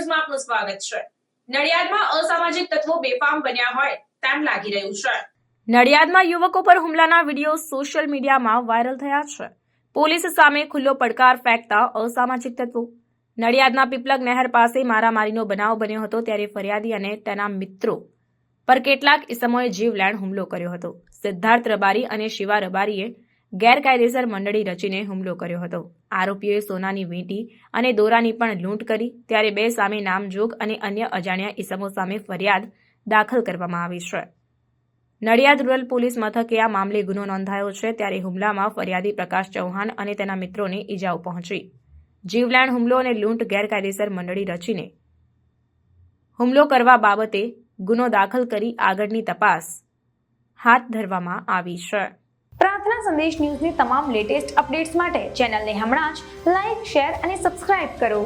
ન્યૂઝમાં આપનું સ્વાગત છે। નડિયાદમાં અસામાજિક તત્વો બેફામ બન્યા હોય તેમ લાગી રહ્યું છે। નડિયાદમાં યુવકો પર હુમલાના વિડીયો સોશિયલ મીડિયામાં વાયરલ થયા છે। પોલીસ સામે ખુલ્લો પડકાર ફેંકતા અસામાજિક તત્વો। નડિયાદના પીપલગ નહેર પાસે મારામારીનો બનાવ બન્યો હતો ત્યારે ફરિયાદી અને તેના મિત્રો પર કેટલાક ઇસમોએ જીવલેણ હુમલો કર્યો હતો। સિદ્ધાર્થ રબારી અને શિવા રબારીએ ગેરકાયદેસર મંડળી રચીને હુમલો કર્યો હતો। આરોપીઓએ સોનાની વીંટી અને દોરાની પણ લૂંટ કરી ત્યારે બે સામે નામજોગ અને અન્ય અજાણ્યા ઇસમો સામે ફરિયાદ દાખલ કરવામાં આવી છે। નડિયાદ રૂરલ પોલીસ મથકે આ મામલે ગુનો નોંધાયો છે ત્યારે હુમલામાં ફરિયાદી પ્રકાશ ચૌહાણ અને તેના મિત્રોને ઈજાઓ પહોંચી। જીવલેણ હુમલો અને લૂંટ ગેરકાયદેસર મંડળી રચીને હુમલો કરવા બાબતે ગુનો દાખલ કરી આગળની તપાસ હાથ ધરવામાં આવી છે। પ્રાર્થના સંદેશ ન્યૂઝની તમામ લેટેસ્ટ અપડેટ્સ માટે ચેનલને હમણાં જ લાઇક, શેર અને સબસ્ક્રાઇબ કરો।